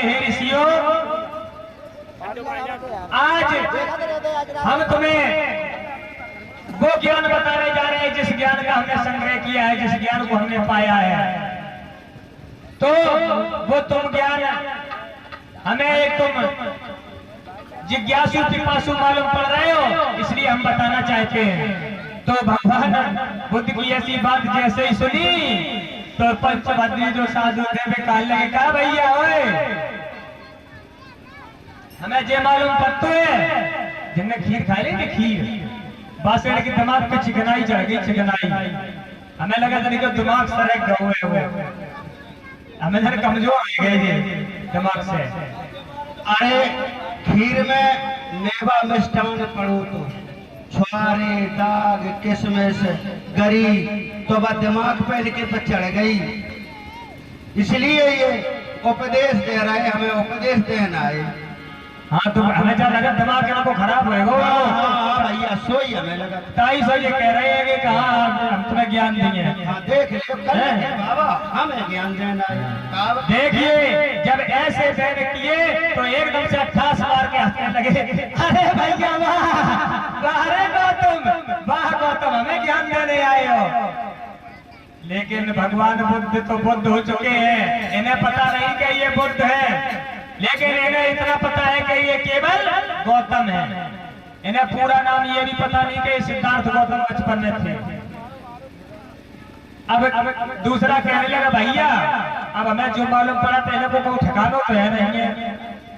हे ऋषियों, आज हम तुम्हें वो ज्ञान बताने जा रहे हैं जिस ज्ञान का हमने संग्रह किया है, जिस ज्ञान को हमने पाया है। तो वो तुम ज्ञान हमें एक तुम जिज्ञासु पिपासु मालूम पड़ रहे हो, इसलिए हम बताना चाहते हैं। तो भगवान बुद्ध की ऐसी बात जैसे ही सुनी तो पंचभद्री जो साधु थे वे कहने लगे, कहा भैया ओए, हमें जे मालूम पड़ता है जिनने खीर खा लेंगे, खीर बासेड़ के दिमाग पे चिकनाई चढ़ गई, चिकनाई। हमें लगा था दिमाग सरक गए हुए, हमें जरा कमजोर हो गए दिमाग से। अरे खीर में मेवा मिष्टान पड़ो तो छुआरे दाग किशमिश गरी तो वह दिमाग पे इनके पे चढ़ गई, इसलिए ये उपदेश दे रहे, हमें उपदेश देना है। हाँ तो हमें क्या लगा दिमाग के को खराब होएगा। हाँ भैया सोई हमें लगा ताई सो ये कह रहे हैं कि कहाँ हम तुम्हें ज्ञान देंगे। हाँ देख लियो बाबा, हमें ज्ञान देना है। देखिए जब ऐसे बैन किए तो एकदम से ठास मार के हंसने लगे, अरे भैया वाह, अरे गौतम वाह, गौतम हमें ज्ञान देने आए हो। लेकिन भगवान बुद्ध तो बुद्ध हो चुके हैं, इन्हें पता नहीं कि ये बुद्ध है, लेकिन इन्हें इतना पता है कि ये केवल गौतम है। इन्हें पूरा नाम ये भी पता नहीं कि सिद्धार्थ गौतम बचपन में थे। अब दूसरा कहने लगा, भैया अब हमें जो मालूम पड़ा था इन्हें को ठिकाना तो है नहीं है,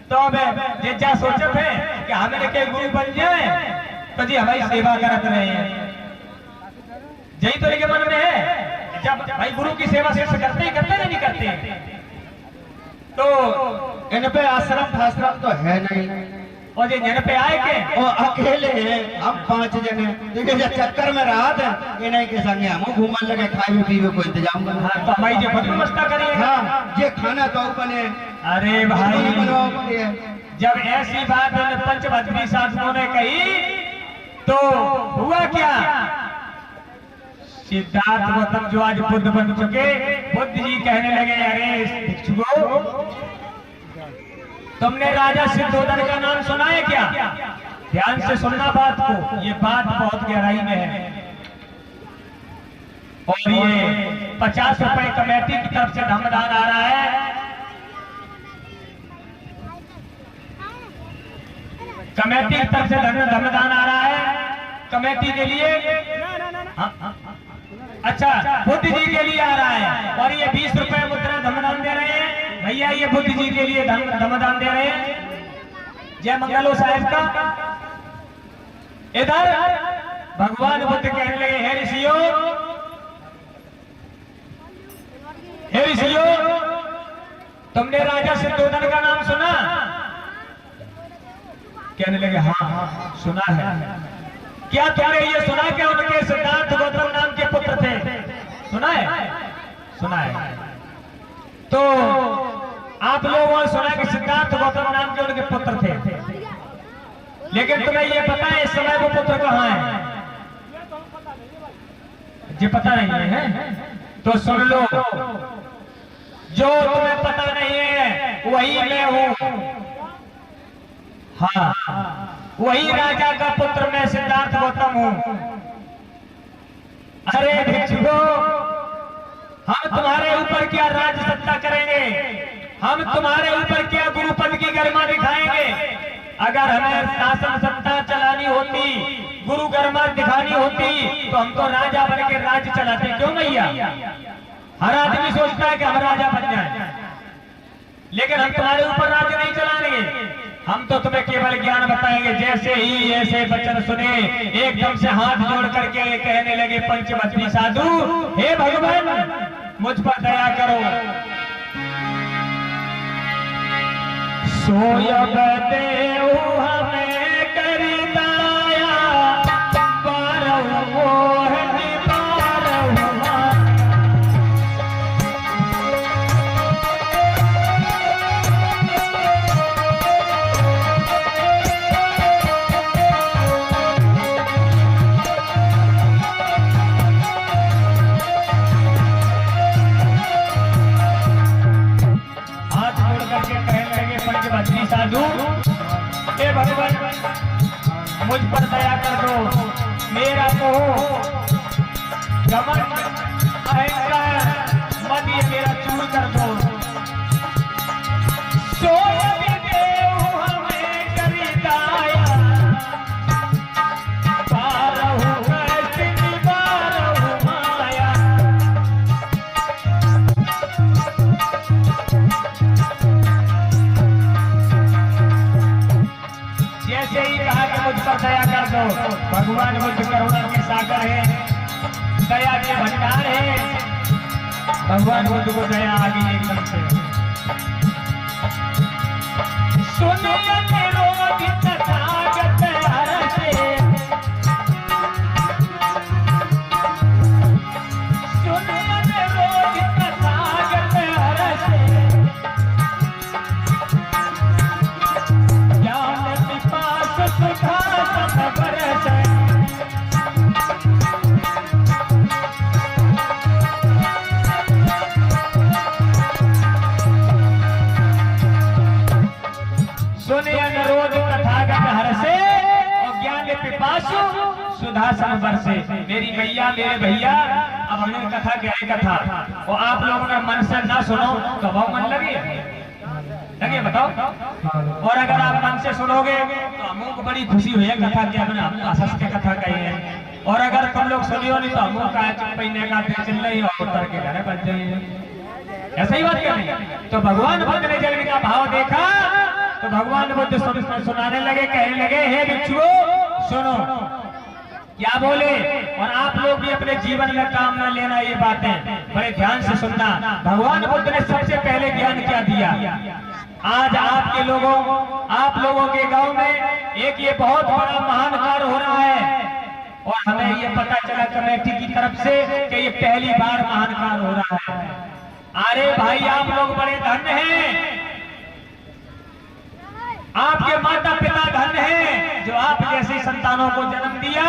तो अब ये क्या सोचे थे कि हमें के गुरु बन जाए तो जी हमारी सेवा करते रहे हैं, यही तो इनके मन में है। जब भाई गुरु की सेवा शिष्य करते ही करते नहीं करते, तो इन पे आश्रम फाश्रम तो है नहीं, और ये जन पे आए के वो अकेले हैं, हम 5 जने देखिए जब चक्कर में रहा था इन्हीं के संगे हम घूमने लगे, खाए पीवे को इंतजाम करना। हाँ, तो हमारी जो व्यवस्था करिए। हाँ ये खाना तो बने। अरे भाई जब ऐसी बात पंचभद्री साधुओं ने कही तो हुआ क्या, सिद्धार्थ गौतम जो आज बुद्ध बन चुके, बुद्ध जी कहने लगे, अरे भिक्षुओं, तुमने राजा सिद्धोधन का नाम सुना है क्या? ध्यान से सुनना बात को, ये बात बहुत गहराई में है। और ये 50 रुपए कमेटी की तरफ से धमदान आ रहा है। कमेटी की तरफ से धमदान आ रहा है कमेटी के लिए। अच्छा बुद्ध जी के लिए आ रहा है, और ये 20 रुपए मुद्रा धमदान दे रहे हैं भैया, ये बुद्ध जी के लिए धमदान दे रहे हैं। जय मंगलो साहेब का। इधर भगवान बुद्ध कहने लगे, हे ऋषियों, हे ऋषियों, तुमने राजा सिद्धोधन का नाम सुना? कहने लगे, हाँ सुना है। क्या तुमने ये सुना कि उनके सिद्धार्थ गौतम नाम के पुत्र थे? सुना है, सुना है। तो आप लोगों ने सुना कि सिद्धार्थ गौतम नाम के उनके पुत्र थे, लेकिन तुम्हें ये पता है इस समय वो पुत्र कहाँ है? ये पता नहीं है, तो सुन लो, जो तुम्हें पता नहीं है वही मैं हूँ। हाँ वही राजा का पुत्र मैं सिद्धार्थ गौतम हूँ। अरे भिक्षुओं, हम तुम्हारे ऊपर क्या राज सत्ता करेंगे, हम तुम्हारे ऊपर क्या गुरुपद की गरिमा दिखाएंगे। अगर हमें शासन सत्ता चलानी होती, गुरु गरिमा दिखानी होती, तो हम तो राजा बन के राज्य चलाते। क्यों भैया? हर आदमी सोचता है कि हम राजा बन जाए, लेकिन हम तुम्हारे ऊपर राज्य नहीं चलाएंगे, हम तो तुम्हें केवल ज्ञान बताएंगे। जैसे ही ऐसे वचन सुने, एकदम से हाथ जोड़ करके कहने लगे पंचभद्री साधु, हे भगवान मुझ पर दया करो। सोयब देव हमें करी दया, बारहु मोहनी बारहु हाथ जोड़ करके कहने बद्री साधु, हे भगवान मुझ पर दया कर दो, मेरा मोह घमंड अहंकार मद ये मेरा चूर कर दो। सोय भी देव हमें करी दाया, बारहु कष्ट बारहु माया। जैसे ही कहा कि मुझ पर दया कर दो, भगवान मुझ करुणा के सागर है, दया के भंडार है, भगवान बुद्ध को दया आ गई एकदम से। सुनिए निरोध तथागत हरसे, सुनिए निरोध तथागत हरसे, ज्ञान पिपास सुधा सन बरसे। सुने अनुरोध तथागत हरसे और ज्ञान पिपासु सुधा सन बरसे। मेरी मैया मेरे भैया, अब हमने कथा क्या है कथा, और आप लोगों ने मन से ना सुनो तो बहुत मन लगे बताओ। और अगर आप मन से सुनोगे तो हमको बड़ी खुशी हुई है कथा क्या मैंने हम आसस के कथा कही है। और अगर तुम लोग सुनियो नहीं तो हमको कहा चुप महीने का चल रही और उतर के घर बच जाइए, ऐसा ही बात क्या नहीं। तो भगवान बुद्ध ने जब इनका भाव देखा तो भगवान बुद्ध सुनाने लगे, कहने लगे, हे भिक्षुओं सुनो क्या बोले, और आप लोग भी अपने जीवन में काम न लेना, ये बातें बड़े ध्यान से सुनना। भगवान बुद्ध ने सबसे पहले ज्ञान क्या दिया। आज आपके लोगों, आप लोगों के गांव में एक ये बहुत बड़ा महान कार्य हो रहा है, और हमें ये पता चला कमेटी की तरफ से कि ये पहली बार महान कार्य हो रहा है। अरे भाई आप लोग बड़े धन्य हैं, आपके माता पिता धन्य हैं जो आप जैसी संतानों को जन्म दिया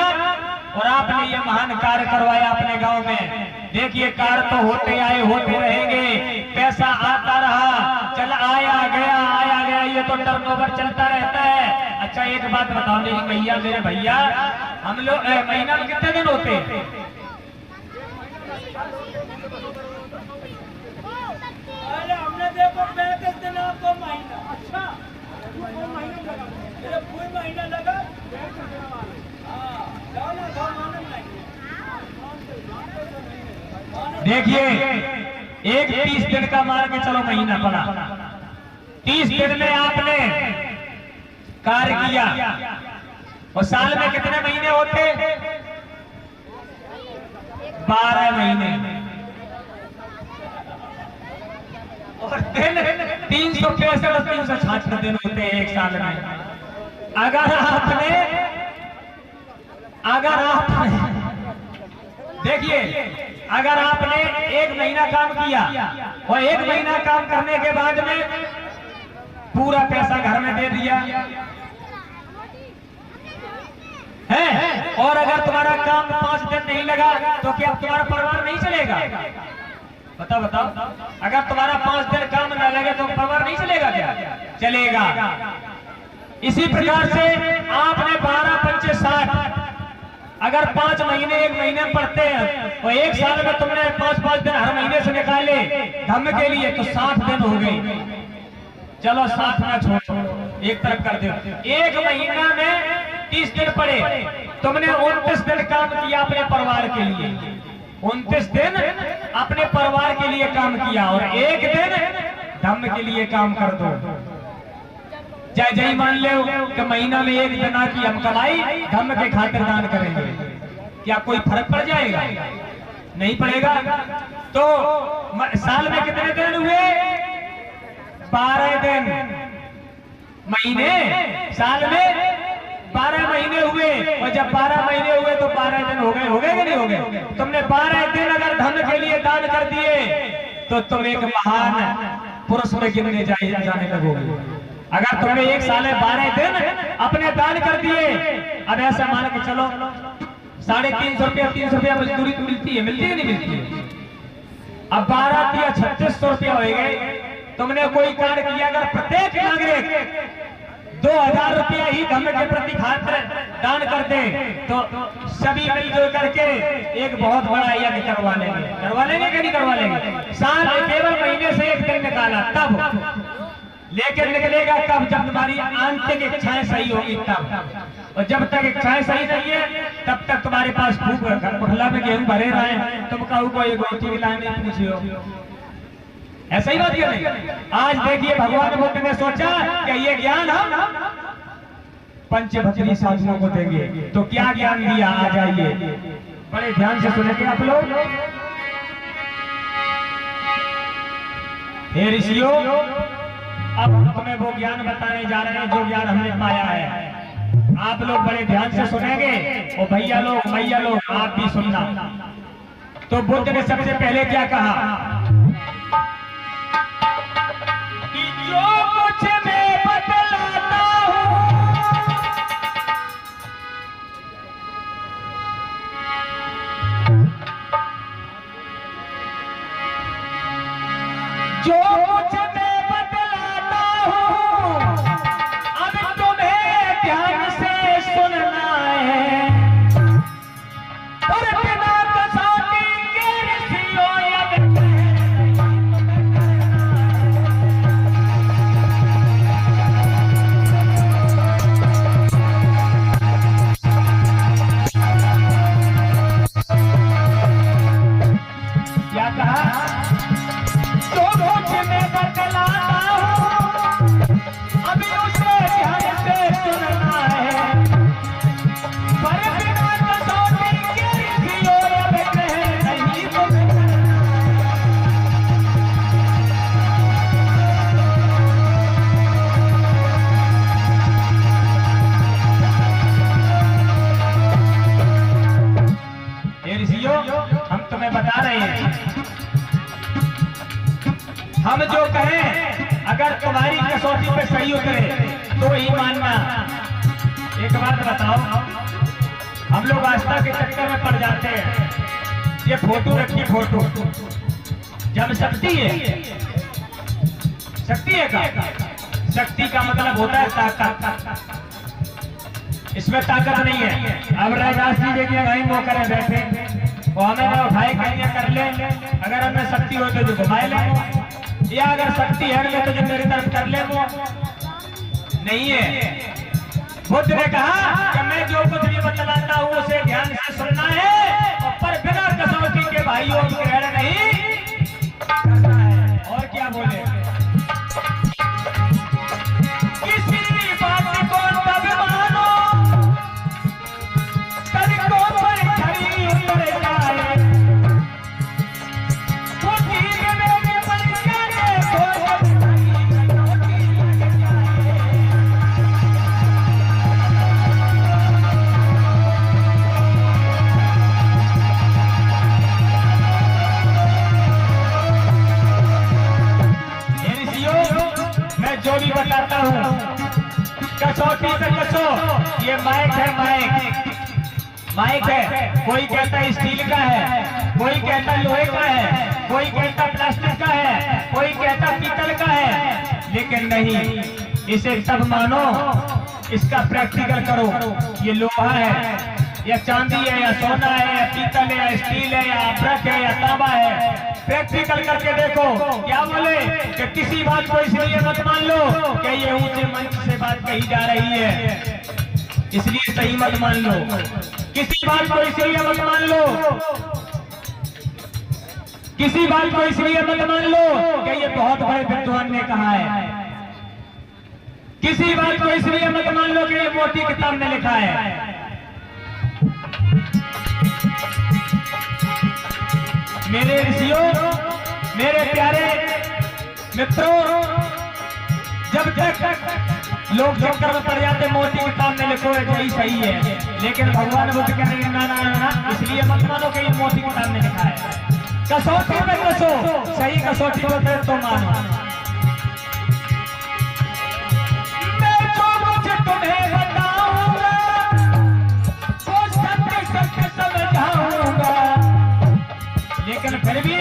और आपने ये महान कार्य करवाया अपने गांव में। देखिए कार्य तो होते आए होते रहेंगे, पैसा आता रहा, चल आया गया, ये तो टर्नओवर चलता रहता है। अच्छा एक बात बताओ मेरी भैया मेरे भैया, हम लोग महीना में कितने दिन होते हैं? हमने देखो 35 दिन आपको महीना, अच्छा कोई महीना लगा। देखिए एक 30 दिन का मान के चलो महीना पड़ा, 30 दिन में आपने कार्य किया, और साल में कितने महीने होते? 12 महीने, और दिन 365 और 366 दिन होते हैं एक साल में। अगर आपने देखिए अगर आपने एक महीना काम किया और एक महीना काम करने के बाद में पूरा पैसा घर में दे दिया है, और अगर तुम्हारा काम 5 दिन नहीं लगा तो क्या तुम्हारा परिवार नहीं चलेगा? बताओ अगर तुम्हारा 5 दिन काम न लगे तो परिवार नहीं चलेगा क्या? चलेगा। इसी प्रकार से आपने 12 पंचे 60, अगर 5 महीने एक महीने में पढ़ते हैं और एक साल में तुमने 5-5 दिन हर महीने से निकाले धम्म के लिए तो 60 दिन हो गए। चलो 60 ना छोड़ो, एक तरफ कर दो। एक महीना में 30 दिन पड़े, तुमने 29 दिन काम किया अपने परिवार के लिए, 29 दिन अपने परिवार के लिए काम किया, और एक दिन धम्म के लिए काम कर दो। जय जय मान लो कि महीना में एक दिन की हम कमाई धम्म के खातिर दान करेंगे, क्या कोई फर्क पड़ जाएगा? नहीं पड़ेगा। तो साल में कितने दिन हुए? 12 दिन। महीने साल में 12 महीने हुए, और जब 12 महीने हुए तो 12 दिन हो गए कि नहीं हो गए? तुमने 12 दिन अगर धन के लिए दान कर दिए तो तुम एक महान पुरुष में गिनने जाने लगोगे। अगर तुमने एक साल में 12 दिन अपने दान कर दिए, अब ऐसा मान के चलो 350 रुपया 300 रुपया मजदूरी तो मिलती है कि नहीं मिलती है? अब 12 दिया 3600 रुपया हो गए, तुमने कोई कार्य किया, अगर प्रत्येक नागरिक 2000 रुपया ही धर्म के प्रति खातिर दान कर दे तो सभी मिलजुल करके एक बहुत बड़ा यज्ञ करवा लेंगे कि नहीं करवा लेंगे। साल केवल महीने से एक दिन निकाला तब, लेकिन निकलेगा कब, जब तुम्हारी आंतरिक इच्छाएं सही होगी तब। और जब तक इच्छाएं सही नहीं है तब तक तुम्हारे पास खूब कुठला में गेहूं भरे रहे, तुम कहू को एक रोटी भी लाने पूछियो, ऐसा ही बात नहीं। आज देखिए भगवान बुद्ध ने सोचा कि ये ज्ञान हम पंचभक्षी साधुओं को देंगे, तो क्या ज्ञान दिया, आ जाइए बड़े ध्यान से सुनेंगे आप लोग। हे ऋषियों, अब हम तुम्हें वो ज्ञान बताने जा रहे हैं जो ज्ञान हमने पाया है। आप लोग बड़े ध्यान से सुनेंगे और भैया लोग मैया लोग आप भी सुनना। तो बुद्ध ने सबसे पहले क्या कहा कि जो कुछ मैं बतलाता हूं जो कुछ मैं बतलाता हूं अब तुम्हें ध्यान से सुनना है। और बिना कसौटी के ऋषियों क्या कहा, जो कुछ मैं बतलाता हूं अभी उसे ध्यान से सुनना है। पर बिना कसौटी के ऋषियों अब नहीं तुम्हें ये ऋषियों हम तुम्हें बता रहे हैं, हम जो कहें अगर तुम्हारी कसौटी पे सही उतरे तो ही मानना। एक बात बताओ, हम लोग आस्था के चक्कर में पड़ जाते हैं। ये फोटो रखिए, फोटो जब शक्ति है, शक्ति है का शक्ति का मतलब होता है ताकत, इसमें ताकत नहीं है। अब रैदास जी देखिए भाई वो करें बैठे वो हमें ना उठाए खाइए कर ले, अगर हमें शक्ति हो तो घुमाए ले, या अगर शक्ति है तो जो मेरी तरफ कर ले वो नहीं है। बुद्ध ने कहा कि मैं जो कुछ भी बतलाता हूँ उसे ध्यान से सुनना है, पर बिना कसौटी के भाइयों ग्रहण नहीं करना है। और क्या बोले, किसी बात को तब मानो तनिको पर खरी उतर जाए, जो भी बताता हूँ कसौटी पे कसो। ये माइक है, माइक है, कोई कहता है स्टील का है, कोई कहता लोहे का है, कोई कहता प्लास्टिक का है, कोई कहता पीतल का है, लेकिन नहीं, इसे सब मानो, इसका प्रैक्टिकल करो। ये लोहा है या चांदी है या सोना है या पीतल है या स्टील है या अभ्रक है या तांबा है, प्रैक्टिकल करके देखो। क्या बोले कि किसी बात को इसलिए मत मान लो कि ये ऊंचे मंच से बात कही जा रही है इसलिए सही मत मान लो, किसी बात को इसलिए मत मान लो, किसी बात को इसलिए मत मान लो कि ये बहुत बड़े विद्वान ने कहा है, किसी बात को इसलिए मत मान लो कि ये मोटी किताब में लिखा है। मेरे ऋषियों, मेरे प्यारे मित्रों, जब तक लोग चक्कर में पड़ जाते मोती किताब में लिखो है यही सही है, लेकिन भगवान बुद्ध कह रहे ना ना ना, इसलिए मत मानो कि ये मोती किताब में लिखा है। कसौटी में कसो, सही कसौटी को फिर तो मानो। मैं जो कुछ तुम्हें बताऊंगा वो सत्य सत्य समझाऊंगा, लेकिन फिर भी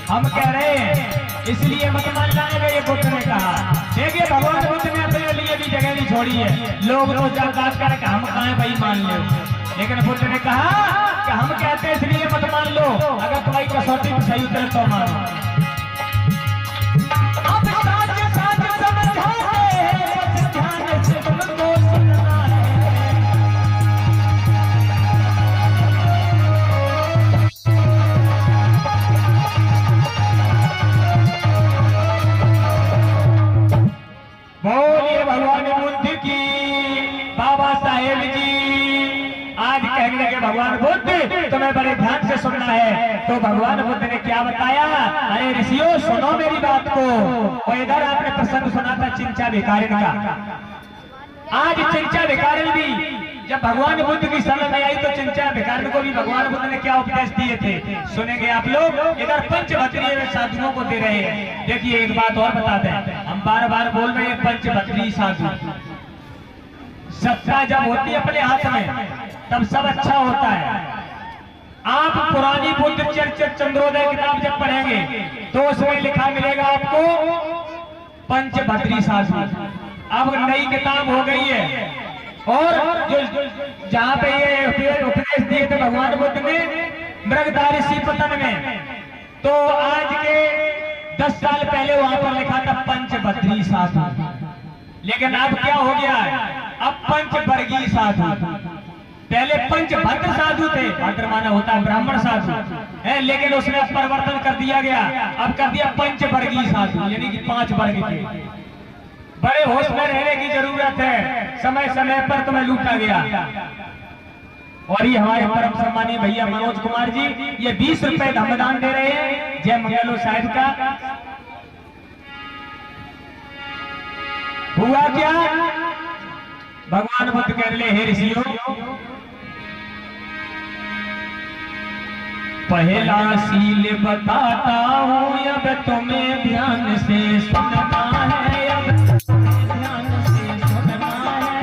हम कह रहे हैं इसलिए मत मान जाएगा, ये बुद्ध ने कहा। देखिए भगवान बुद्ध ने अपने लिए भी जगह नहीं छोड़ी है। लोग तो जात कर हम कहें भाई मान लो, लेकिन बुद्ध ने कहा कि हम कहते हैं इसलिए मत मान लो, अगर तुम्हारी कसौटी में सही उतरे तो मानो। अब साथ साथ समझाते हैं, बस ध्यान से तुमको सुनना है। बोलिए भगवान बुद्ध की, बाबा साहेब जी। आज कहने लगे भगवान बुद्ध तुम्हें बड़े ध्यान से सुनना है। तो भगवान बुद्ध ने क्या बताया? अरे ऋषियों सुनो मेरी बात को। और इधर आपने प्रसंग सुना था चिंचा भिखारिन का। आज चिंचा भिखारिन भी जब भगवान बुद्ध की समझ में आई तो चिंचा भिखारिन को भी भगवान बुद्ध ने क्या उपदेश दिए थे सुनेंगे आप लोग। इधर पंचभद्रीय साधुओं को दे रहे हैं। देखिए एक बात और बता दें, हम बार बार बोल रहे हैं पंचभद्री साधु। सत्ता जब होती है अपने हाथ में तब सब अच्छा होता है। आप पुरानी बुद्ध चर्चा चंद्रोदय किताब जब पढ़ेंगे तो उसमें लिखा मिलेगा आपको पंचभद्री साधु। अब नई किताब हो गई है और जो जहाँ पे ये उपदेश दिए थे भगवान बुद्ध ने मृगधारी पतन में, तो आज के 10 साल पहले वहां पर लिखा था पंचभद्री साधु। लेकिन अब क्या हो गया है? अब पंचवर्गीय साधु। पहले पंचभद्र साधु थे, भद्र माना होता है ब्राह्मण साधु है, लेकिन उसमें परिवर्तन कर दिया गया। अब कर दिया पंचवर्गीय साधु, यानी कि 5 वर्ग के। बड़े होश में रहने की जरूरत है, समय समय पर तुम्हें लूटा गया। और ये हमारे परम सम्मानीय भैया मनोज कुमार जी ये 20 रुपए धमदान दे रहे हैं जय मंगलो साहिब का। हुआ क्या? भगवान बुद्ध कह रहे हे ऋषियों, पहला सील बताता हूँ अब तुम्हें ध्यान से सुनना है। अब ध्यान से सुनना है।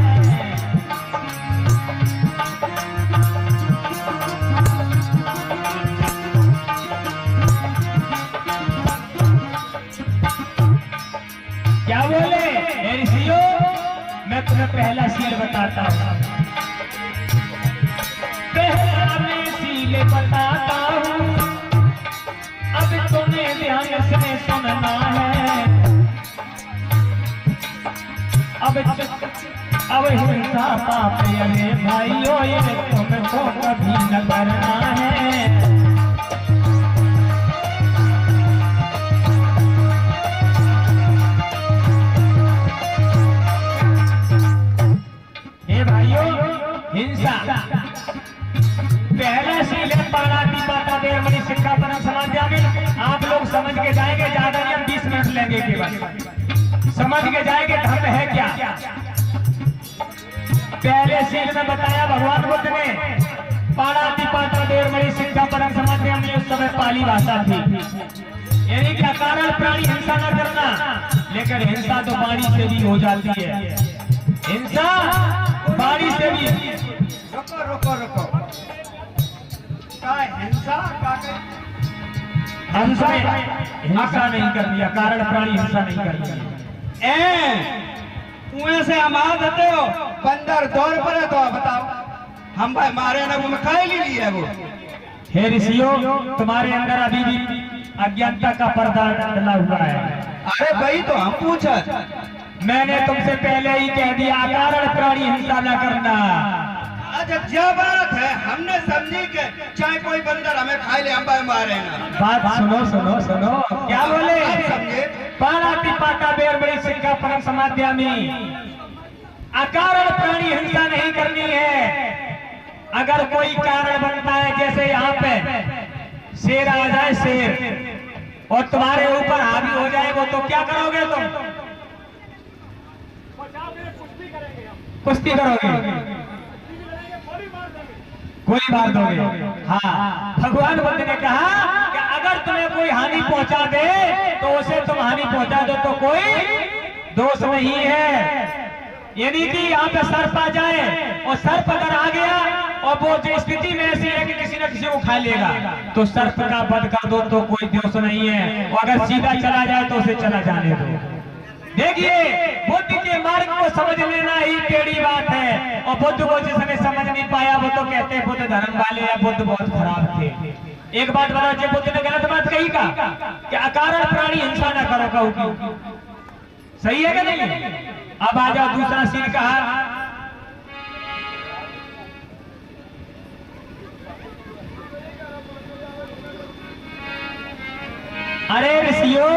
क्या बोले हे ऋषियों? मैं तुम्हें पहला सील बताता हूँ। पहला मैं सील बताता हूँ अब तुम्हें ध्यान से सुनना है। अब हिंसा पाप अरे भाइयों ये तुमको कभी न करना है। हिंसा पहला सील है पाणाति पाता देवमणि सिक्का पर समाध्यामी। आप लोग समझ के जाएंगे, ज्यादा नहीं, हम 20 मिनट लेंगे केवल। समझ के जाएंगे धर्म है क्या। पहले सील में बताया भगवान बुद्ध ने पाणाति पाता देवमणि सिक्का पर समाध्यामी। उस समय पाली भाषा थी, यानी कि अकारण प्राणी हिंसा न करना। लेकिन हिंसा तो वाणी से भी हो जाती है। हिंसा वाणी से भी। रुको रुको रुको, हिंसा हिंसा नहीं करनी, कारण प्राणी हिंसा नहीं करनी। कुएं से हमार देते हो, बंदर दौड़ पड़े तो बताओ हम भाई मारे ना, वो में खाई ली है वो। हे ऋषियों तुम्हारे अंदर अभी भी अज्ञानता का पर्दा डला हुआ है। अरे भाई तो हम पूछा, मैंने तुमसे पहले ही कह दिया कारण प्राणी हिंसा न करना। अच्छा क्या बात है, हमने समझी के चाहे कोई बंदर हमें खाई ले हम भाई मारे ना। बात सुनो सुनो सुनो, क्या बोले? समझे पाणाति पाता देवमणि सिक्का परम समाध्यामी। अकारण प्राणी हिंसा नहीं करनी है। अगर कोई कारण बनता है, जैसे यहाँ पे शेर आ जाए, शेर और तुम्हारे ऊपर हावी हो जाए वो, तो क्या करोगे तुम? कुश्ती करोगे, गोली मार दोगे। हाँ, भगवान बुद्ध ने कहा कि अगर तुम्हें कोई हानि पहुंचा दे तो उसे तुम हानि पहुंचा दो तो कोई दोष नहीं है। यानी कि यहाँ पे सर्प आ जाए और सर्प अगर आ गया और वो जो स्थिति में ऐसी है कि किसी न किसी को खा लेगा, तो सर्प का वध कर दो तो कोई दोष नहीं है, और अगर सीधा चला जाए तो उसे चला जाने दो। देखिए, बुद्ध के मार्ग को समझ लेना ही टेढ़ी बात है, और बुद्ध को जिसने समझ नहीं पाया वो तो कहते हैं बुद्ध धर्म वाले या बुद्ध बहुत खराब थे। एक बात बताओ, जो बुद्ध ने गलत बात कही का कि अकारण प्राणी हिंसा न करो, कहू सही है कि नहीं? अब आ जाओ दूसरा सीन कहा, अरे ऋषियों,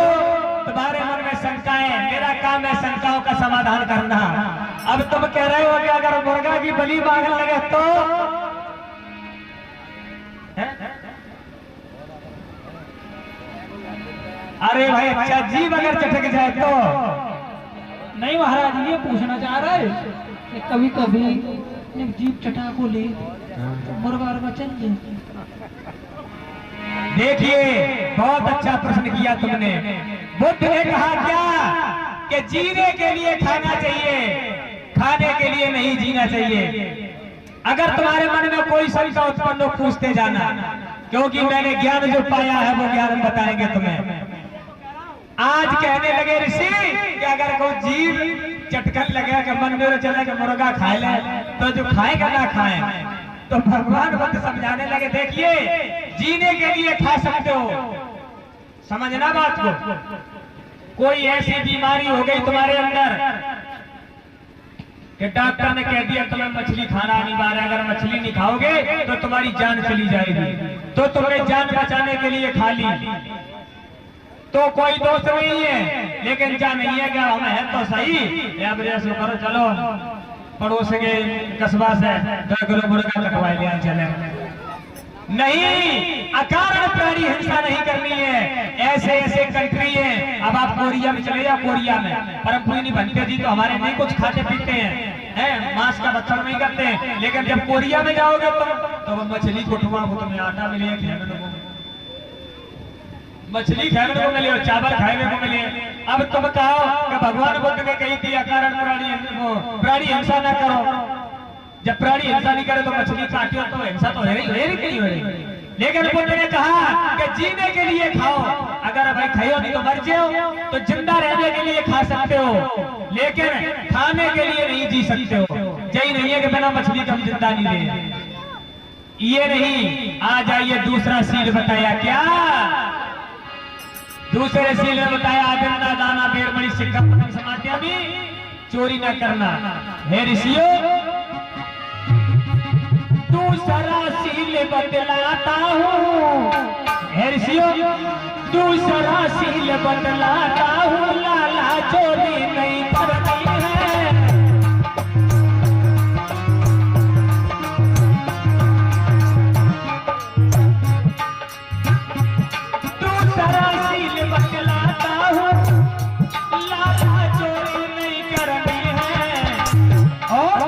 तुम्हारे मन में शंकाएं, मेरा काम है शंकाओं का समाधान करना। अब तुम कह रहे हो कि अगर मुर्गा की बलि मांगने लगे तो अरे भाई अच्छा, जीव अगर चटक जाए तो नहीं महाराज, ये पूछना चाह रहा है कि कभी कभी जब जीप चटा को ले मुर्गा चल जाए। देखिए, बहुत अच्छा प्रश्न किया तुमने। बुद्ध ने कहा क्या कि जीने के लिए खाना चाहिए, खाने के लिए नहीं जीना चाहिए। अगर तुम्हारे मन में कोई शंका उत्पन्न हो, पूछते जाना, क्योंकि मैंने ज्ञान जो पाया है वो ज्ञान बताएंगे तुम्हें। आज कहने लगे ऋषि कि अगर कोई जीव चटकन लगे कि मन में चले कि मुर्गा खाए ले, तो जो खाएगा ना खाए, तो भगवान बुद्ध समझाने लगे, देखिए जीने के लिए खा सकते हो, समझना बात को। कोई ऐसी बीमारी हो गई तुम्हारे अंदर कि डॉक्टर ने कह दिया तुम्हें मछली खाना अनिवार्य है, अगर मछली नहीं खाओगे तो तुम्हारी जान चली जाएगी, तो तुमने जान बचाने के लिए खा ली, तो कोई दोष नहीं है। लेकिन क्या नहीं है, क्या हम है तो सही, या करो चलो पड़ोस के कस्बा से 2 किलो मुर्गा कटवा लिया चले। नहीं, अकारण प्राणी हिंसा नहीं करनी है। ऐसे ऐसे कंट्री है, अब आप कोरिया में चले जाओ, कोरिया में परम पूरी नहीं बनते जी, तो हमारे नहीं कुछ खाते पीते हैं, मांस का भक्षण नहीं करते हैं। लेकिन जब कोरिया में जाओगे तो मछली कुटवा को तुम्हें आटा मिलेगा, मछली खाने को मिले, चावल खाने को मिले। अब तुम कहो कि भगवान बुद्ध ने कही थी अकारण प्राणी हिंसा न करो, जब प्राणी हिंसा नहीं करे तो मछली काटो तो हिंसा तो है नहीं हो रही। लेकिन बुद्ध ने कहा कि जीने के लिए खाओ, अगर भाई खाओ नहीं तो मर जाओ, तो जिंदा रहने के लिए खा सकते हो, लेकिन खाने के लिए नहीं जी सकते हो। यही नहीं है कि बिना मछली का जिंदा नहीं रहे, ये नहीं। आ जाइए, दूसरा सील बताया क्या, दूसरे सील ने बताया आदिना दाना बेरमणि सिक्का पतंग समात्या भी चोरी न करना। हे ऋषियों, दूसरा सील बतलाता हूँ, हे ऋषियों दूसरा सील बतलाता हूँ, लाला चोरी नहीं करनी है। दूसरा सील बतलाता हूँ, लाला चोरी नहीं करनी है। और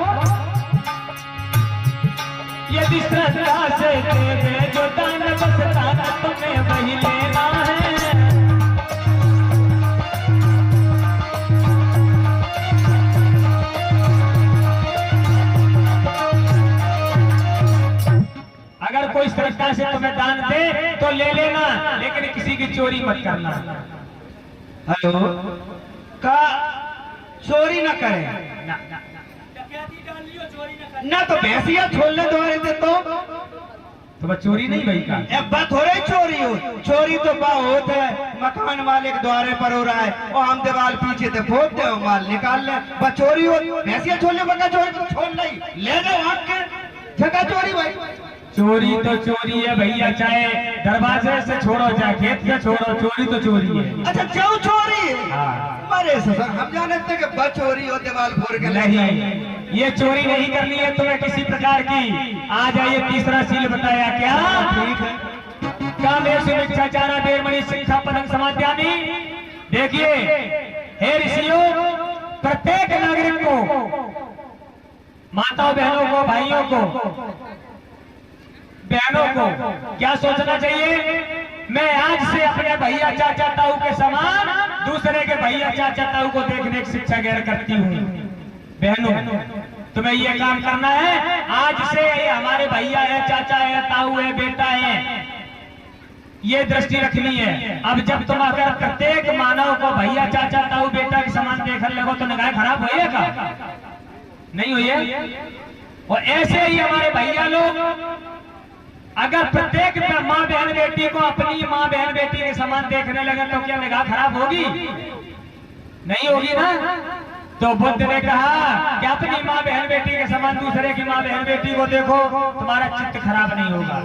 यदि श्रद्धा से देवे जो दान, बस दान तुम्हें वही लेना है। अगर कोई श्रद्धा से तुम्हें दान दे तो ले लेना, लेकिन किसी की चोरी मत करना। हेलो, का चोरी न करे डकैती डाल लियो, चोरी न कर। ना, तो भैंसिया छोड़ने द्वारे दे तो बस चोरी नहीं भाई का, अब बात हो रही चोरी हो। चोरी तो बहुत है, मकान मालिक द्वारे पर हो रहा है और हम दीवार पीछे से फोड़ दे और माल निकाल ले, बस चोरी हो। भैंसिया छोड़ने बका चोरी तो छोड़ नहीं, ले दो आग के जगह चोरी भाई। चोरी तो चोरी है भैया, चाहे दरवाजे से छोड़ो चाहे खेत से छोड़ो, चोरी तो चोरी है। अच्छा, क्यों चोरी है? हाँ। अरे ससुर, हम जानते कि बस चोरी हो, दीवार फोड़ के ले नहीं, ये चोरी नहीं करनी है तुम्हें किसी प्रकार की। आ जाइए, तीसरा सील बताया क्या, ठीक है। कामेषु मिथ्याचारा बेरमणि सिक्खा पतंग समाध्यामि। देखिए हे ऋषियों, प्रत्येक नागरिक को, माताओं बहनों को, भाइयों को, बहनों को क्या सोचना चाहिए, मैं आज से अपने भैया चाचा ताऊ के समान दूसरे के भैया चाचा ताऊ को देखने की शिक्षा ग्रहण करती हूँ। बहनों, तुम्हें ये काम करना है। आज से ये हमारे भैया है, चाचा है, ताऊ है, बेटा है, ये दृष्टि रखनी है। अब जब तुम अगर प्रत्येक मानव को भैया, चाचा, ताऊ, बेटा के समान देखने लगो तो निगाह खराब होएगा, नहीं हुई। और ऐसे ही हमारे भैया लोग अगर प्रत्येक माँ बहन बेटी को अपनी माँ बहन बेटी के समान देखने लगे तो क्या निगाह खराब होगी? नहीं होगी ना। तो बुद्ध ने कहा कि अपनी माँ बहन बेटी के समान दूसरे की माँ बहन बेटी को देखो, तुम्हारा चित्त खराब नहीं होगा।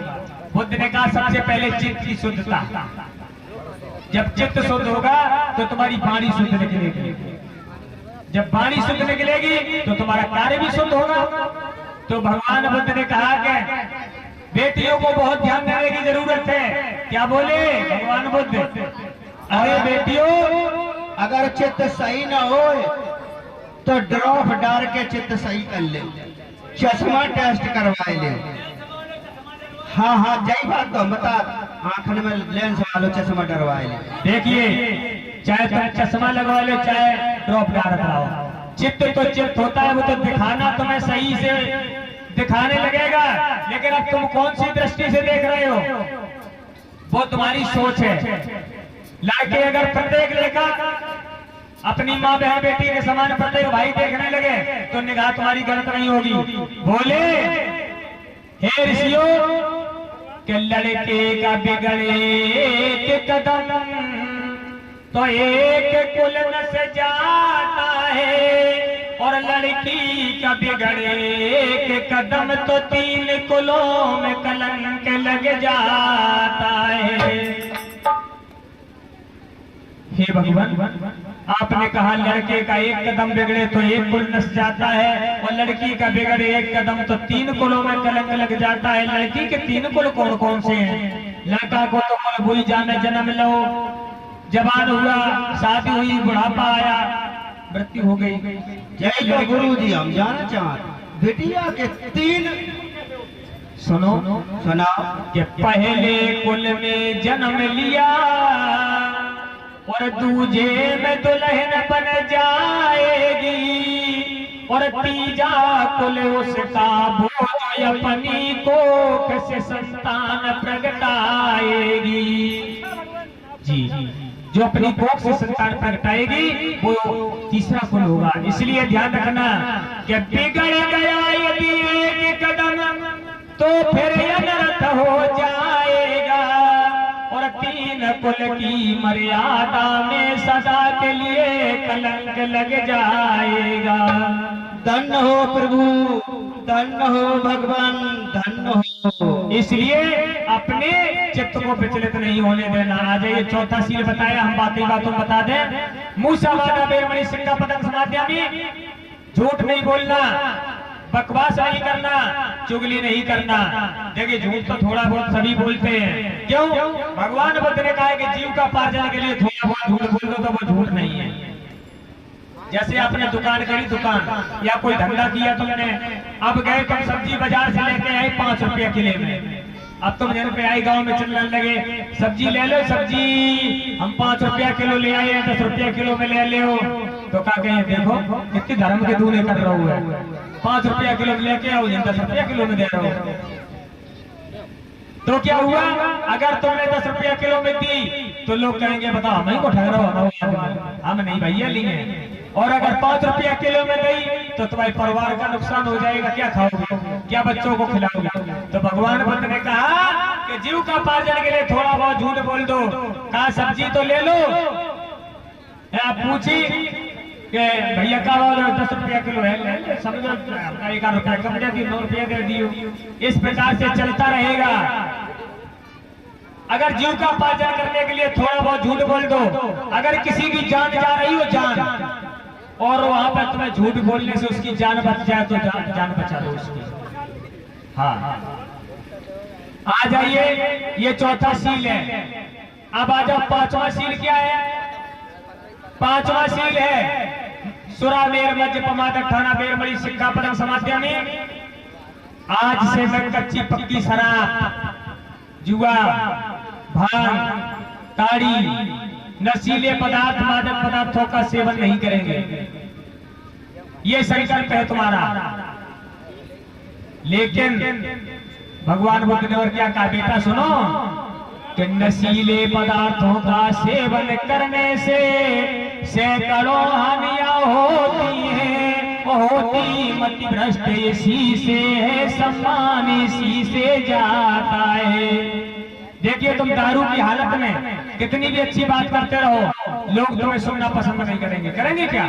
बुद्ध ने कहा सबसे पहले चित्त की शुद्धता। जब चित्त शुद्ध होगा तो तुम्हारी वाणी शुद्ध निकलेगी, जब वाणी शुद्ध निकलेगी तो तुम्हारा कार्य भी शुद्ध होगा। तो भगवान बुद्ध ने कहा कि बेटियों को बहुत ध्यान देने की जरूरत है। क्या बोले भगवान बुद्ध? अरे बेटियों, अगर चित्त सही ना हो तो ड्रॉप डाल के चित्त सही कर ले, चश्मा टेस्ट करवाए ले। हाँ हाँ, जय बात तो बता, आंखन में लेंस वालो चश्मा डरवाए ले। देखिए, चाहे तुम चश्मा लगवा लो, चाहे ड्रॉप डाल रखा हो, चित्त तो चित्त होता है, वो तो दिखाना तुम्हें सही से दिखाने लगेगा। लेकिन अब तुम कौन सी दृष्टि से देख रहे हो, वो तुम्हारी सोच है। लड़के अगर प्रत्येक लड़का अपनी माँ बहन बेटी के समान प्रत्येक भाई देखने लगे तो निगाह तुम्हारी गलत नहीं होगी। बोले हे ऋषियों के लड़के का बिगड़े के कदम तो एक कुल नस जाता है, और लड़की का बिगड़े के कदम तो 3 कुलों में कलंक लग जाता है। हे भगवान, आपने कहा लड़के का एक कदम बिगड़े तो 1 कुल नस जाता है, और लड़की का बिगड़े 1 कदम तो 3 कुलों में कलंक लग जाता है। लड़की के 3 कुल कौन कौन से हैं? लड़का को तो कुल भूल जाने जन्म लो, जवान हुआ, शादी हुई, बुढ़ापा आया, मृत्यु हो गई। जय तो गुरु जी, हम जानना चाहते बिटिया के 3 सुनो सुनाओ। कि पहले कुल में जन्म लिया और दूजे में दुल्हन बन जाएगी, और तीजा कुल उसका बोझ अपनी कोख से संतान प्रगटाएगी। जी, जो अपनी कोख से संतान प्रगटाएगी वो तीसरा कुल होगा। इसलिए ध्यान रखना कि बिगड़ गया यदि एक कदम तो फिर अनर्थ हो जाएगा, और 3 कुल की मर्यादा में सदा के लिए कलंक लग जाएगा। धन्य हो प्रभु, धन्य हो भगवान, धन्य हो। इसलिए अपने चित्त को विचलित नहीं होने देना। आ जाइए, चौथा सील बताया, हम बातों बता दें। मूसा वादा बेरमणि सिक्का पतंग समाध्यामी, झूठ नहीं बोलना, बकवास नहीं करना, चुगली नहीं करना। देखिए, झूठ तो थोड़ा बहुत सभी बोलते हैं। क्यों? भगवान बुद्ध ने कहा कि जीव का पार्जन के लिए थोड़ा बहुत झूठ बोल दो तो वो झूठ नहीं है। जैसे आपने दुकान करी, दुकान या कोई धंधा किया तुमने, अब गए तुम सब्जी बाजार से लेके आए 5 रुपया किले में, अब तुम जन पे आए गांव में चलने लगे, सब्जी ले लो, सब्जी हम 5 रुपया किलो ले आए, 10 रुपया किलो में ले लो। तो क्या कहें, देखो कितनी धर्म के दूने कर रहा हुआ है, 5 रुपया किलो लेके आओ, 10 रुपया किलो में दे रहा हो। तो क्या हुआ? अगर तुमने 10 रुपया किलो में दी तो लोग कहेंगे बताओ हमें को ठग रहा हो, हम नहीं भैया लिए। और अगर 5 रुपया किलो में दी तो तुम्हारे परिवार का नुकसान हो जाएगा। क्या खाओगे, क्या बच्चों को खिलाओगे? तो भगवान बुद्ध ने कहा कि जीव का पार्जन के लिए थोड़ा बहुत झूठ बोल दो। कहा सब्जी तो ले लो, आप पूछी कि भैया का 10 रुपया किलो है, समझो 1 रुपया कम दे दी, 9 रुपया दे दियो। इस प्रकार से चलता रहेगा। अगर जीव का पार्जन करने के लिए थोड़ा बहुत झूठ बोल दो, अगर किसी की जान जा रही हो, जान, और वहां पर तुम्हें झूठ बोलने से उसकी जान बच जाए तो जान बचा दो उसकी। हाँ, आ जाइए, ये चौथा सील है। अब आ जाओ, 5वां सील क्या है? 5वां सील है सुरा मेर मध्य पमाद ठाना बेरमणि सिक्का पदम समाध्यामी। आज से मैं कच्ची पक्की शराब, जुआ, भांग, ताड़ी, नशीले पदार्थ, मादक पदार्थों का सेवन नहीं करेंगे। ये संकल्प है तुम्हारा। लेकिन भगवान बुद्ध ने और क्या कहा, बेटा सुनो कि नशीले पदार्थों का सेवन करने से सैकड़ों हानियां होती हैं, होती मति भ्रष्ट इसी से है, सम्मान इसी से जाता है। देखिए तुम दारू की हालत में कितनी भी अच्छी बात करते रहो, लोग तुम्हें सुनना पसंद नहीं करेंगे। करेंगे क्या?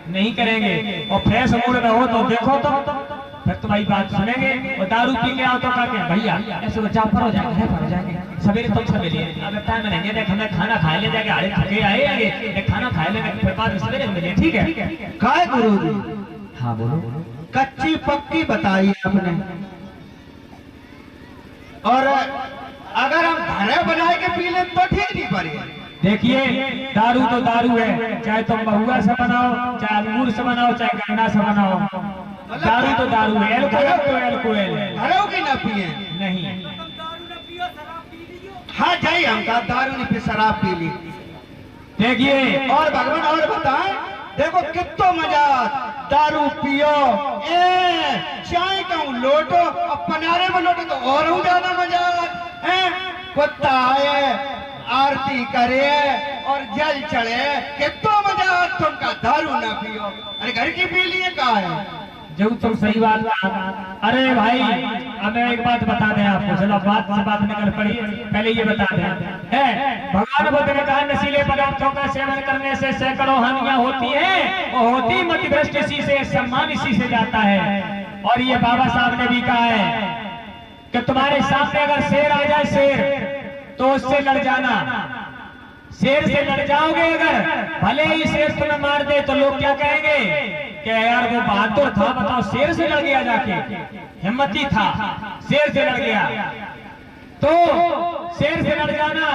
नहीं करेंगे। और फ्रेश मूड में हो तो देखो तो फिर तुम्हारी बात सुनेंगे। और दारू पी के आओ तो क्या भैया ऐसे बच्चा पर हो जाएंगे, पर हो जाएंगे सवेरे तुम सवेरे अब टाइम रहेंगे, देख हमें खाना खा ले जाके आड़े थके आए आगे खाना खा लेंगे फिर बाद में सवेरे मिले। ठीक है काय गुरु जी? हाँ बोलो। कच्ची पक्की बताई आपने। और अगर हम घरे बना के पी ले तो ठीक नहीं पड़ेगा। देखिए दारू तो दारू है, चाहे तुम महुआ से बनाओ, चाहे अंगूर से बनाओ, चाहे गन्ना से बनाओ, दारू तो दारू है। एल्कोहल तो एल्कोहल है। घरों की ना पिए नहीं। हाँ जाइए, हम कहा दारू नहीं पी शराब पी ली। देखिए और भगवान और बताएं, देखो कितना मजा, दारू पियो चाय का लोटो और पनारे में लोटो तो और ज्यादा मजा है। कुत्ता आए आरती करे और जल चढ़े, कितना मजा तुमका दारू ना पियो। अरे घर की पी लिए कहा है जो तुम सही बात कहा। अरे भाई हमें एक बात बता दें आपको, चलो बात से बात निकल पड़ी, पहले ये बता दें है भगवान बुद्ध ने कहा नशीले पदार्थों का सेवन करने से सैकड़ों हानियां होती हैं, और होती मति भ्रष्ट इसी से, सम्मान इसी से जाता है। और ये बाबा साहब ने भी कहा है कि तुम्हारे सामने अगर शेर आ जाए, शेर तो उससे लड़ जाना। शेर से लड़ जाओगे अगर, भले ही शेर तुम्हें मार दे तो लोग क्या कहेंगे कि यार वो बहादुर था, बताओ शेर से लड़ गया, जाके हिम्मती था, शेर से लड़ गया। तो शेर से लड़ जाना,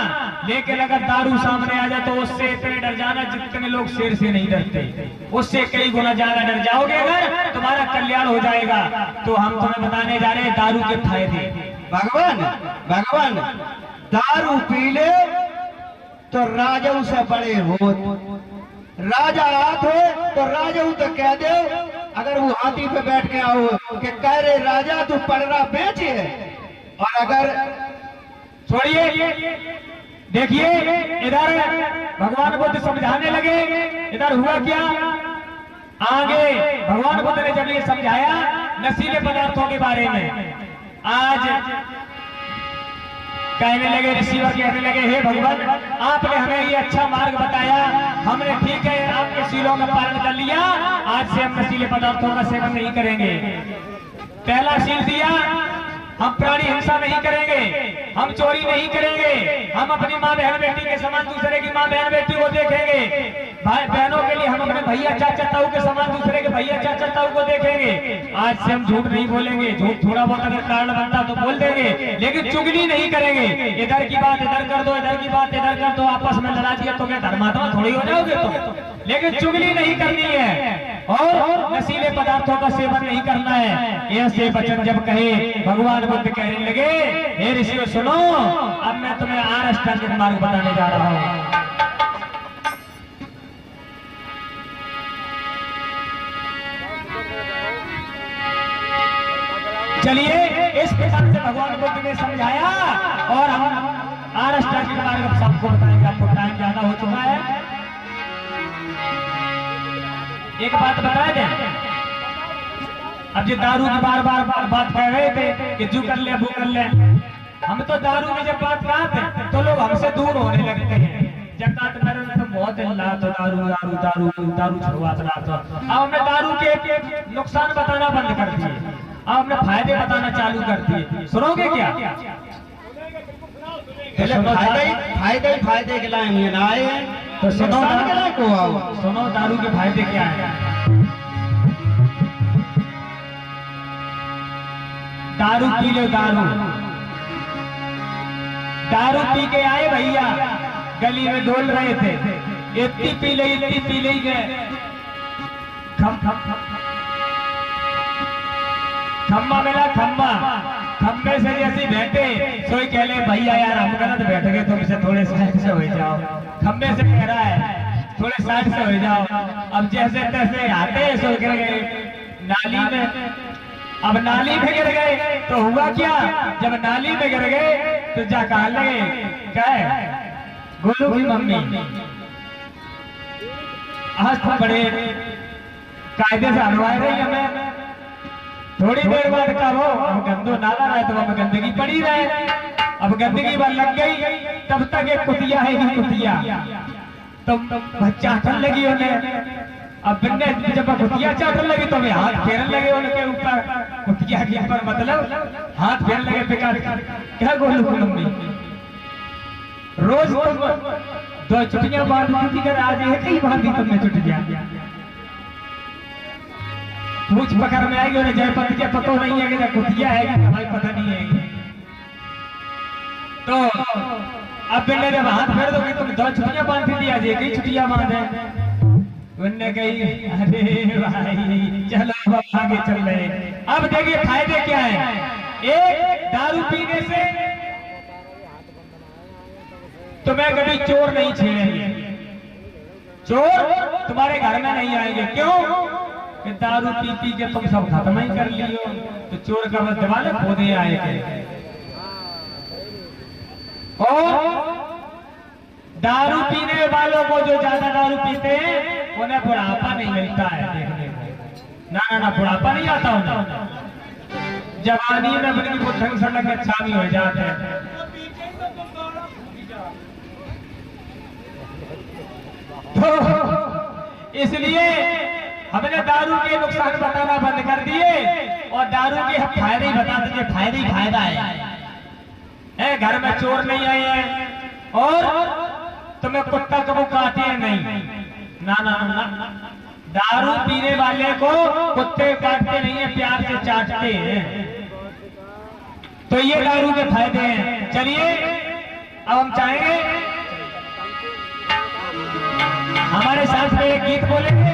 लेकिन अगर दारू सामने आ जाए तो उससे इतने डर जाना जितने लोग शेर से नहीं डरते, उससे कई गुना ज्यादा डर जाओगे अगर, तुम्हारा कल्याण हो जाएगा। तो हम तुम्हें बताने जा रहे हैं दारू के फायदे। भगवान दारू पी ले तो राजाओं से बड़े हो, राजा हाथ हो तो राजाओं तो कह दे, अगर वो हाथी पे बैठ के आओ कि कह रहे राजा तू पड़रा बेचे। और अगर छोड़िए, देखिए इधर भगवान बुद्ध समझाने लगे, इधर हुआ क्या आगे भगवान बुद्ध ने जब ये समझाया नशीले पदार्थों के बारे में, आज कहने लगे ऋषिवर कहने लगे हे भगवान आपने हमें ये अच्छा मार्ग बताया, हमने ठीक है आपके शीलों का पालन कर लिया, आज से हम नशीले पदार्थों का सेवन नहीं करेंगे। पहला शील दिया, हम प्राणी हिंसा नहीं करेंगे, हम चोरी नहीं करेंगे, हम अपनी माँ बहन बेटी के समान दूसरे की माँ बहन बेटी को देखेंगे, भाई बहनों के लिए हम अपने भैया चाचा ताऊ के समान दूसरे के भैया चाचा ताऊ को देखेंगे। आज से हम झूठ नहीं बोलेंगे, झूठ थोड़ा बहुत अगर कारण बनता तो बोल देंगे, लेकिन चुगली नहीं करेंगे। इधर की बात इधर कर दो, इधर की बात इधर कर दो, आपस में लड़ा दिया तो क्या धर्मात्मा थोड़ी हो जाओगे तुम, लेकिन चुगली नहीं करनी है और नशीले पदार्थों का सेवन नहीं करना है। ऐसे वचन जब कहे भगवान बुद्ध कहने लगे हे ऋषियों सुनो, अब मैं तुम्हें अष्टांगिक मार्ग बताने जा रहा हूँ। चलिए इस प्रकार से भगवान बुद्ध ने समझाया और हम अष्टांगिक मार्ग सबको बताएंगे। आपको टाइम ज्यादा हो चुका है, एक बात बता दें, अब जो दारू की बार बार बात कर रहे थे कि जो कर ले वो कर ले, हम तो दारू की जब बात करते तो लोग हमसे दूर होने लगते हैं। जब बात कर रहे तो बहुत अल्लाह तो दारू दारू दारू दारू छुड़वाता रहा था। अब हमने दारू के नुकसान बताना बंद कर दिए, अब हमने फायदे बताना चालू कर दिए। सुनोगे क्या? फायदे के लाए आए हैं तो सुनो को आओ, सुनो दारू के फायदे क्या है। दारू पी लो, दारू पी के आए भैया, गली में डोल रहे थे, इतनी पी ली गए, खम्बा मिला, खम्बे से जैसे बैठे सोई कह ले भैया यार हम गलत बैठ गए, तुम इसे थोड़े साइड से हो जाओ। खम्बे से कह रहा है थोड़े साइड से हो जाओ। अब जैसे तैसे आते हैं सो गिर गए नाली में। अब नाली में गिर गए तो हुआ क्या, जब नाली में गिर गए तो जा कहा लगे, क्या गोलू की मम्मी आज तो बड़े कायदे से हलवाए रही हमें। थोड़ी देर बाद कहो अब गंदो नाला रहे तो अब गंदगी पड़ी रहे। अब गंदगी बार लग गई, तब तक एक कुतिया है ही कुतिया, तो चाटन लगी उन्हें। अब बिन्ने जब कुतिया चाटन लगी तो वे हाथ फेरन लगे उनके ऊपर, कुतिया के ऊपर मतलब हाथ फेरन लगे बेकार। क्या गोलू की मम्मी रोज तुम 2 छुट्टियां बांधती थी, आज एक ही बांधी तुमने छुट्टियां। पूछ पकड़ में आएगी उन्हें जयपति के पतो नहीं है कि कुतिया है कि हमारी पता नहीं है। तो अब बिन्ने जब हाथ फेर दोगे तुम 2 छुट्टियां बांधती थी, आज एक ही छुट्टियां बांधे। उनने कही अरे भाई चलो अब आगे चल रहे। अब देखिए फायदे क्या है। एक, दारू पीने से तुम्हें कभी चोर नहीं छेड़ेंगे, चोर तुम्हारे घर में नहीं आएंगे। क्यों कि दारू पी पी के तुम सब खत्म ही कर लियो, तो चोर का दिवाले खोदे आएंगे। और दारू पीने वालों को जो ज्यादा दारू पीते हैं उन्हें बुढ़ापा नहीं मिलता है देखने को। ना बुढ़ापा नहीं आता उन्हें, जवानी में अपनी बुद्धंग सड़क अच्छा भी हो जाते हैं। तो इसलिए हमने दारू के नुकसान बताना बंद कर दिए और दारू के हम फायदे ही बता दीजिए। फायदे ही फायदा है। घर में चोर नहीं आए हैं और तुम्हें कुत्ता कबू काटे नहीं। ना दारू पीने वाले को कुत्ते काटते नहीं है, प्यार से चाटते हैं। तो ये दारू के फायदे हैं। चलिए अब हम चाहेंगे हमारे साथ में एक गीत बोलेंगे।